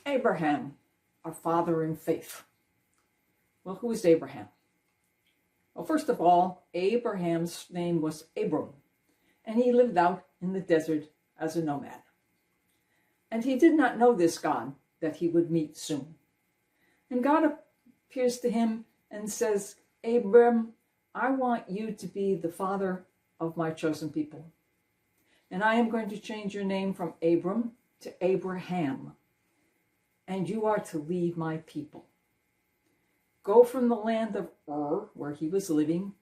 Abraham, our father in faith. Well, who is Abraham? Well, first of all, Abraham's name was Abram, and he lived out in the desert as a nomad. And he did not know this God that he would meet soon. And God appears to him and says, Abram, I want you to be the father of my chosen people. And I am going to change your name from Abram to Abraham. And you are to lead my people. Go from the land of Ur, where he was living,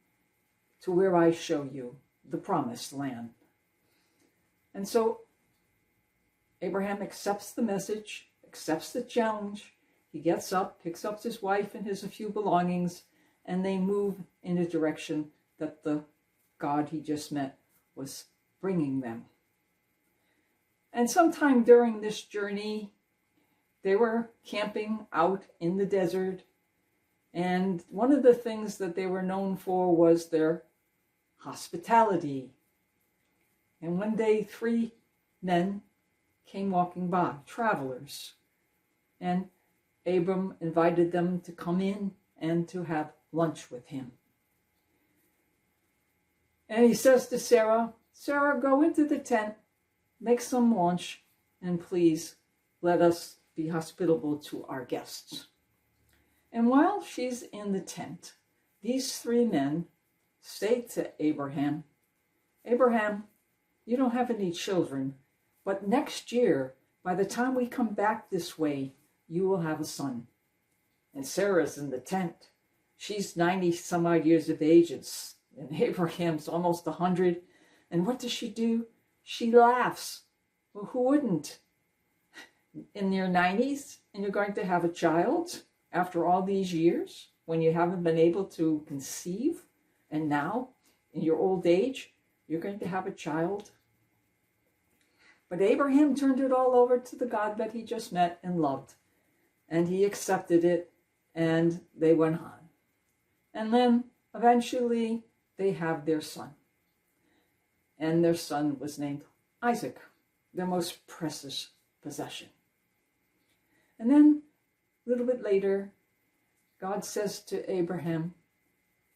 to where I show you, the promised land. And so Abraham accepts the message, accepts the challenge. He gets up, picks up his wife and his few belongings, and they move in a direction that the God he just met was bringing them. And sometime during this journey, they were camping out in the desert, and one of the things that they were known for was their hospitality. And one day, 3 men came walking by, travelers, and Abram invited them to come in and to have lunch with him. And he says to Sarah, Sarah, go into the tent, make some lunch, and please let us be hospitable to our guests. And while she's in the tent, these 3 men say to Abraham, Abraham, you don't have any children, but next year, by the time we come back this way, you will have a son. And Sarah's in the tent. She's 90 some odd years of age, and Abraham's almost 100. And what does she do? She laughs. Well, who wouldn't? In your 90s, and you're going to have a child after all these years, when you haven't been able to conceive, and now, in your old age, you're going to have a child. But Abraham turned it all over to the God that he just met and loved, and he accepted it, and they went on. And then, eventually, they have their son. And their son was named Isaac, their most precious possession. And then, a little bit later, God says to Abraham,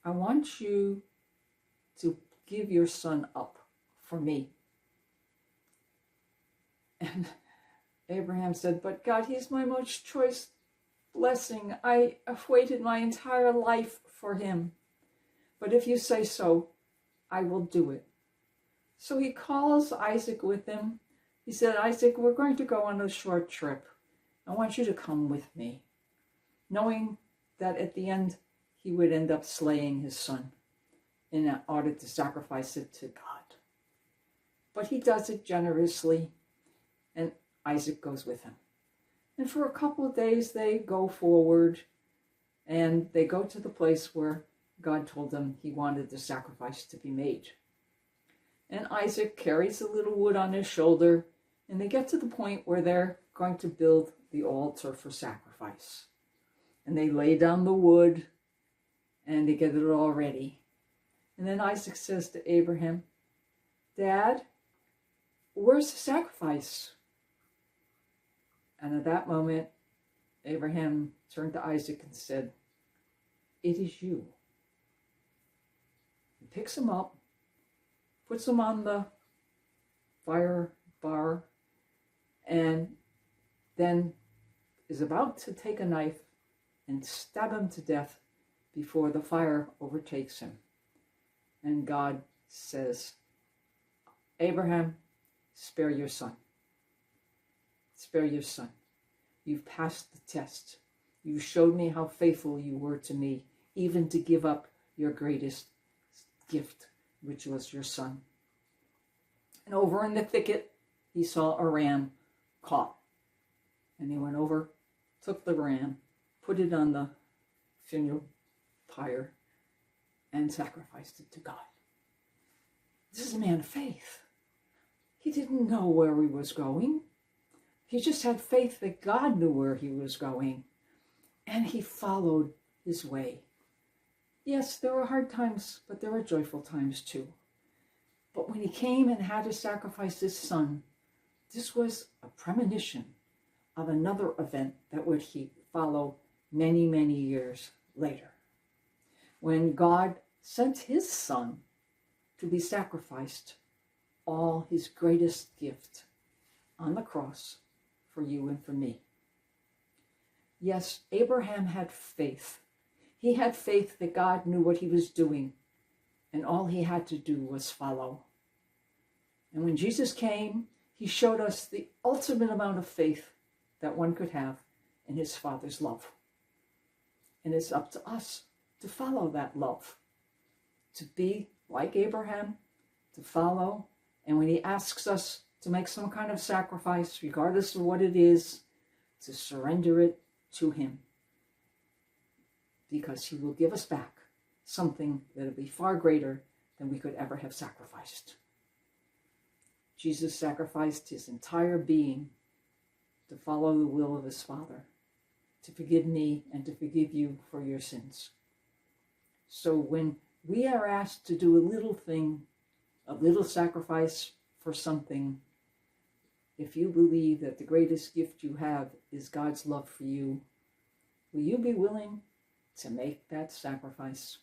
I want you to give your son up for me. And Abraham said, but God, he's my most choice blessing. I have waited my entire life for him. But if you say so, I will do it. So he calls Isaac with him. He said, Isaac, we're going to go on a short trip. I want you to come with me, knowing that at the end he would end up slaying his son in order to sacrifice it to God. But he does it generously, and Isaac goes with him. And for a couple of days they go forward, and they go to the place where God told them he wanted the sacrifice to be made. And Isaac carries a little wood on his shoulder, and they get to the point where they're going to build the altar for sacrifice. And they lay down the wood, and they get it all ready. And then Isaac says to Abraham, Dad, where's the sacrifice? And at that moment, Abraham turned to Isaac and said, it is you. He picks him up, puts him on the fire bar, and then is about to take a knife and stab him to death before the fire overtakes him. And God says, Abraham, spare your son. Spare your son. You've passed the test. You showed me how faithful you were to me, even to give up your greatest gift, which was your son. And over in the thicket, he saw a ram caught. And he went over, took the ram, put it on the funeral pyre, and sacrificed it to God. This is a man of faith. He didn't know where he was going. He just had faith that God knew where he was going, and he followed his way. Yes, there were hard times, but there were joyful times too. But when he came and had to sacrifice his son, this was a premonition of another event that would follow many, many years later, when God sent his son to be sacrificed, all his greatest gift on the cross for you and for me. Yes, Abraham had faith. He had faith that God knew what he was doing, and all he had to do was follow. And when Jesus came, he showed us the ultimate amount of faith that one could have in his Father's love. And it's up to us to follow that love, to be like Abraham, to follow. And when he asks us to make some kind of sacrifice, regardless of what it is, to surrender it to him, because he will give us back something that will be far greater than we could ever have sacrificed. Jesus sacrificed his entire being to follow the will of his Father, to forgive me and to forgive you for your sins. So when we are asked to do a little thing, a little sacrifice for something, if you believe that the greatest gift you have is God's love for you, will you be willing to make that sacrifice?